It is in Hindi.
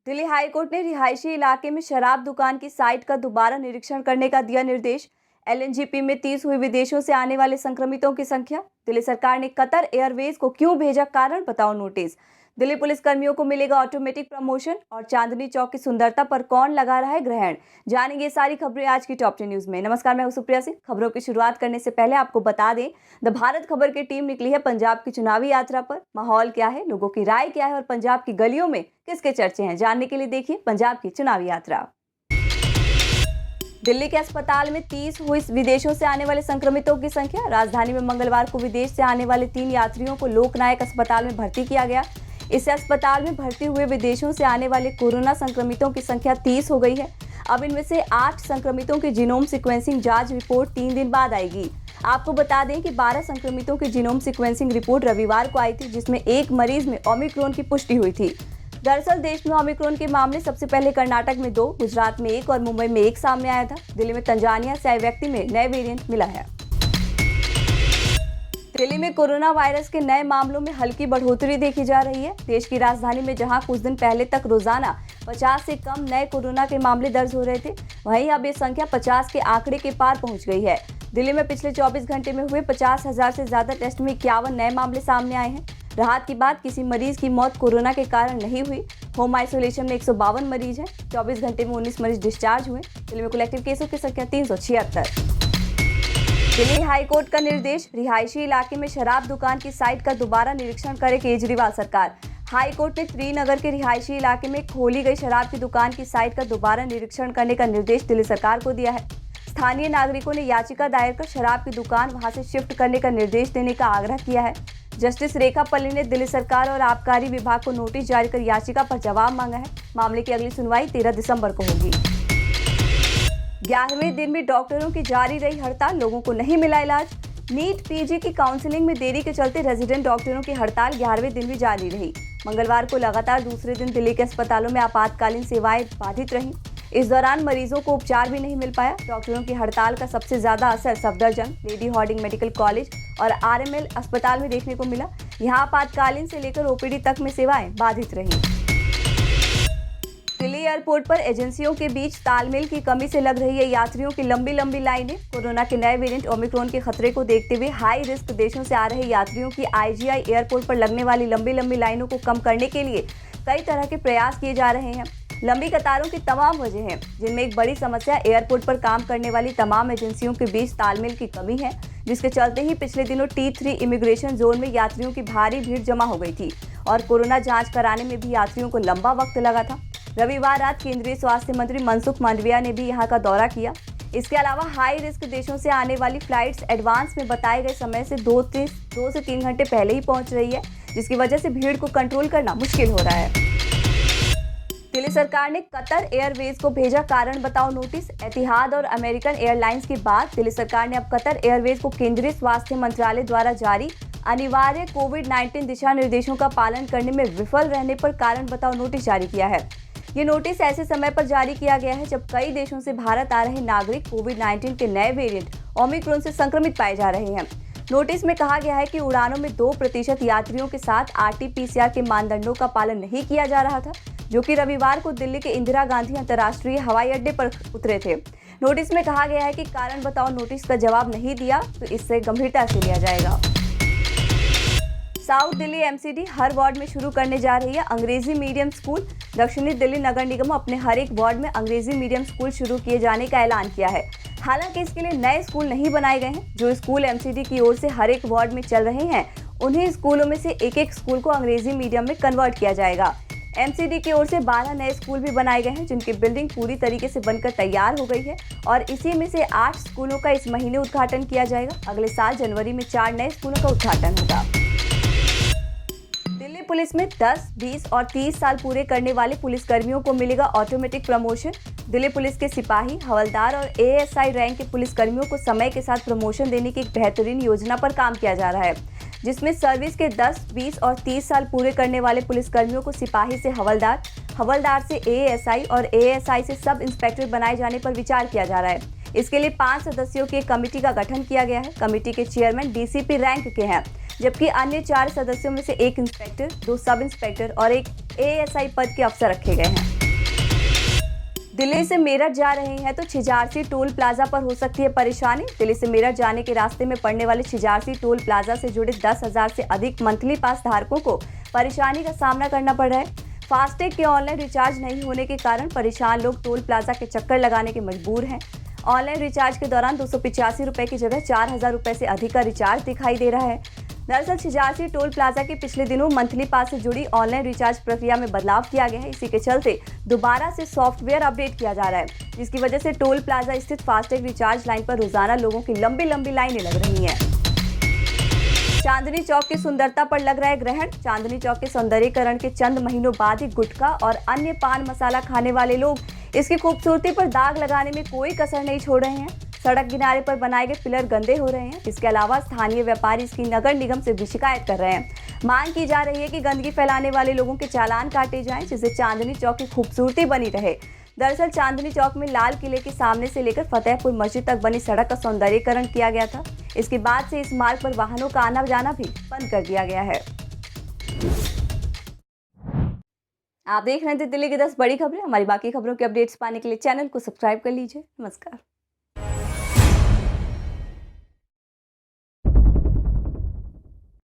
दिल्ली हाईकोर्ट ने रिहायशी इलाके में शराब दुकान की साइट का दोबारा निरीक्षण करने का दिया निर्देश। एलएनजीपी में 30 हुई विदेशों से आने वाले संक्रमितों की संख्या। दिल्ली सरकार ने कतर एयरवेज को क्यों भेजा, कारण बताओ नोटिस। दिल्ली पुलिस कर्मियों को मिलेगा ऑटोमेटिक प्रमोशन और चांदनी चौक की सुंदरता पर कौन लगा रहा है ग्रहण। जानेंगे ये सारी खबरें आज की टॉप 10 न्यूज में। नमस्कार, मैं हूं सुप्रिया सिंह। खबरों की शुरुआत करने से पहले आपको बता दें, द भारत खबर की टीम निकली है पंजाब की चुनावी यात्रा पर। माहौल क्या है, लोगों की राय क्या है और पंजाब की गलियों में किसके चर्चे हैं, जानने के लिए देखिए पंजाब की चुनावी यात्रा। दिल्ली के अस्पताल में 30 हुई विदेशों से आने वाले संक्रमितों की संख्या। राजधानी में मंगलवार को विदेश से आने वाले 3 यात्रियों को लोकनायक अस्पताल में भर्ती किया गया। इससे अस्पताल में भर्ती हुए विदेशों से आने वाले कोरोना संक्रमितों की संख्या 30 हो गई है। अब इनमें से 8 संक्रमितों की जीनोम सीक्वेंसिंग जांच रिपोर्ट 3 दिन बाद आएगी। आपको बता दें कि 12 संक्रमितों की जीनोम सीक्वेंसिंग रिपोर्ट रविवार को आई थी, जिसमें एक मरीज में ओमिक्रॉन की पुष्टि हुई थी। दरअसल देश में ओमिक्रॉन के मामले सबसे पहले कर्नाटक में 2, गुजरात में 1 और मुंबई में 1 सामने आया था। दिल्ली में तंजानिया से आए व्यक्ति में नए वेरिएंट मिला है। दिल्ली में कोरोना वायरस के नए मामलों में हल्की बढ़ोतरी देखी जा रही है। देश की राजधानी में जहां कुछ दिन पहले तक रोजाना 50 से कम नए कोरोना के मामले दर्ज हो रहे थे, वहीं अब ये संख्या 50 के आंकड़े के पार पहुंच गई है। दिल्ली में पिछले 24 घंटे में हुए 50,000 से ज्यादा टेस्ट में 51 नए मामले सामने आए हैं। राहत की बात, किसी मरीज की मौत कोरोना के कारण नहीं हुई। होम आइसोलेशन में 152 मरीज हैं। 24 घंटे में 19 मरीज डिस्चार्ज हुए। दिल्ली में कलेक्टिव केसों की संख्या 376। दिल्ली हाईकोर्ट का निर्देश, रिहायशी इलाके में शराब दुकान की साइट का दोबारा निरीक्षण करे केजरीवाल सरकार। हाईकोर्ट ने श्रीनगर के रिहायशी इलाके में खोली गई शराब की दुकान की साइट का दोबारा निरीक्षण करने का निर्देश दिल्ली सरकार को दिया है। स्थानीय नागरिकों ने याचिका दायर कर शराब की दुकान वहां से शिफ्ट करने का निर्देश देने का आग्रह किया है। जस्टिस रेखा पल्ली ने दिल्ली सरकार और आबकारी विभाग को नोटिस जारी कर याचिका पर जवाब मांगा है। मामले की अगली सुनवाई 13 दिसंबर को होगी। 11वें दिन भी डॉक्टरों की जारी रही हड़ताल, लोगों को नहीं मिला इलाज। नीट पीजी की काउंसलिंग में देरी के चलते रेजिडेंट डॉक्टरों की हड़ताल 11वें दिन भी जारी रही। मंगलवार को लगातार दूसरे दिन दिल्ली के अस्पतालों में आपातकालीन सेवाएं बाधित रहीं। इस दौरान मरीजों को उपचार भी नहीं मिल पाया। डॉक्टरों की हड़ताल का सबसे ज्यादा असर Safdarjung, Lady Hardinge Medical College और आरएमएल अस्पताल में देखने को मिला। यहाँ आपातकालीन से लेकर ओपीडी तक में सेवाएं बाधित रहीं। दिल्ली एयरपोर्ट पर एजेंसियों के बीच तालमेल की कमी से लग रही है यात्रियों की लंबी लंबी लाइनें। कोरोना के नए वेरिएंट ओमिक्रॉन के खतरे को देखते हुए हाई रिस्क देशों से आ रहे यात्रियों की आईजीआई एयरपोर्ट पर लगने वाली लंबी लंबी लाइनों को कम करने के लिए कई तरह के प्रयास किए जा रहे हैं। लंबी कतारों की तमाम वजह हैं, जिनमें एक बड़ी समस्या एयरपोर्ट पर काम करने वाली तमाम एजेंसियों के बीच तालमेल की कमी है, जिसके चलते ही पिछले दिनों T3 इमिग्रेशन जोन में यात्रियों की भारी भीड़ जमा हो गई थी और कोरोना जांच कराने में भी यात्रियों को लंबा वक्त लगा था। रविवार रात केंद्रीय स्वास्थ्य मंत्री मनसुख मांडविया ने भी यहां का दौरा किया। इसके अलावा हाई रिस्क देशों से आने वाली फ्लाइट्स एडवांस में बताए गए समय से 2 से 3 घंटे पहले ही पहुंच रही है, जिसकी वजह से भीड़ को कंट्रोल करना मुश्किल हो रहा है। दिल्ली सरकार ने कतर एयरवेज को भेजा, कारण बताओ नोटिस। एतिहाद और अमेरिकन एयरलाइंस के बाद दिल्ली सरकार ने अब कतर एयरवेज को केंद्रीय स्वास्थ्य मंत्रालय द्वारा जारी अनिवार्य कोविड-19 दिशा निर्देशों का पालन करने में विफल रहने पर कारण बताओ नोटिस जारी किया है। ये नोटिस ऐसे समय पर जारी किया गया है जब कई देशों से भारत आ रहे नागरिक कोविड-19 के नए वेरिएंट ओमिक्रॉन से संक्रमित पाए जा रहे हैं। नोटिस में कहा गया है कि उड़ानों में 2% यात्रियों के साथ RT-PCR के मानदंडों का पालन नहीं किया जा रहा था, जो कि रविवार को दिल्ली के इंदिरा गांधी अंतर्राष्ट्रीय हवाई अड्डे पर उतरे थे। नोटिस में कहा गया है कि कारण बताओ नोटिस का जवाब नहीं दिया तो इससे गंभीरता से लिया जाएगा। साउथ दिल्ली एमसीडी हर वार्ड में शुरू करने जा रही है अंग्रेजी मीडियम स्कूल। दक्षिणी दिल्ली नगर निगम अपने हर एक वार्ड में अंग्रेजी मीडियम स्कूल शुरू किए जाने का ऐलान किया है। हालांकि इसके लिए नए स्कूल नहीं बनाए गए हैं। जो स्कूल एमसीडी की ओर से हर एक वार्ड में चल रहे हैं, उन्हीं स्कूलों में से एक स्कूल को अंग्रेजी मीडियम में कन्वर्ट किया जाएगा। एमसीडी की ओर से 12 नए स्कूल भी बनाए गए हैं, जिनकी बिल्डिंग पूरी तरीके से बनकर तैयार हो गई है और इसी में से 8 स्कूलों का इस महीने उद्घाटन किया जाएगा। अगले साल जनवरी में 4 नए स्कूलों का उद्घाटन होगा। दिल्ली पुलिस में 10, 20 और 30 साल पूरे करने वाले पुलिसकर्मियों को मिलेगा ऑटोमेटिक प्रमोशन। दिल्ली पुलिस के सिपाही, हवलदार और एएसआई रैंक के पुलिसकर्मियों को समय के साथ प्रमोशन देने की एक बेहतरीन योजना पर काम किया जा रहा है, जिसमें सर्विस के 10, 20 और 30 साल पूरे करने वाले पुलिसकर्मियों को सिपाही से हवलदार, हवलदार से एएसआई और एएसआई से सब इंस्पेक्टर बनाए जाने पर विचार किया जा रहा है। इसके लिए 5 सदस्यों की एक कमेटी का गठन किया गया है। कमेटी के चेयरमैन डीसीपी रैंक के हैं, जबकि अन्य 4 सदस्यों में से 1 इंस्पेक्टर, 2 सब इंस्पेक्टर और 1 एएसआई पद के अफसर रखे गए हैं। दिल्ली से मेरठ जा रहे हैं तो छिजारसी टोल प्लाजा पर हो सकती है परेशानी। दिल्ली से मेरठ जाने के रास्ते में पड़ने वाले छिजारसी टोल प्लाजा से जुड़े 10,000 से अधिक मंथली पास धारकों को परेशानी का सामना करना पड़ रहा है। फास्टैग के ऑनलाइन रिचार्ज नहीं होने के कारण परेशान लोग टोल प्लाजा के चक्कर लगाने के मजबूर हैं। ऑनलाइन रिचार्ज के दौरान 285 रुपए की जगह 4,000 रुपए से अधिक का रिचार्ज दिखाई दे रहा है। दरअसल छिजारसी टोल प्लाजा के पिछले दिनों मंथली पास से जुड़ी ऑनलाइन रिचार्ज प्रक्रिया में बदलाव किया गया है। इसी के चलते दोबारा से सॉफ्टवेयर अपडेट किया जा रहा है, जिसकी वजह से टोल प्लाजा स्थित फास्टैग रिचार्ज लाइन पर रोजाना लोगों की लंबी लंबी लाइनें लग रही हैं। चांदनी चौक की सुंदरता पर लग रहा है ग्रहण। चांदनी चौक के सौंदर्यीकरण के चंद महीनों बाद ही गुटखा और अन्य पान मसाला खाने वाले लोग इसकी खूबसूरती पर दाग लगाने में कोई कसर नहीं छोड़ रहे हैं। सड़क किनारे पर बनाए गए पिलर गंदे हो रहे हैं। इसके अलावा स्थानीय व्यापारी इसकी नगर निगम से भी शिकायत कर रहे हैं। मांग की जा रही है कि गंदगी फैलाने वाले लोगों के चालान काटे जाएं, जिससे चांदनी चौक की खूबसूरती बनी रहे। दरअसल चांदनी चौक में लाल किले के सामने से लेकर फतेहपुर मस्जिद तक बनी सड़क का सौंदर्यीकरण किया गया था। इसके बाद से इस मार्ग पर वाहनों का आना जाना भी बंद कर दिया गया है। आप देख रहे थे दिल्ली की 10 बड़ी खबरें। हमारी बाकी खबरों के अपडेट्स पाने के लिए चैनल को सब्सक्राइब कर लीजिए। नमस्कार।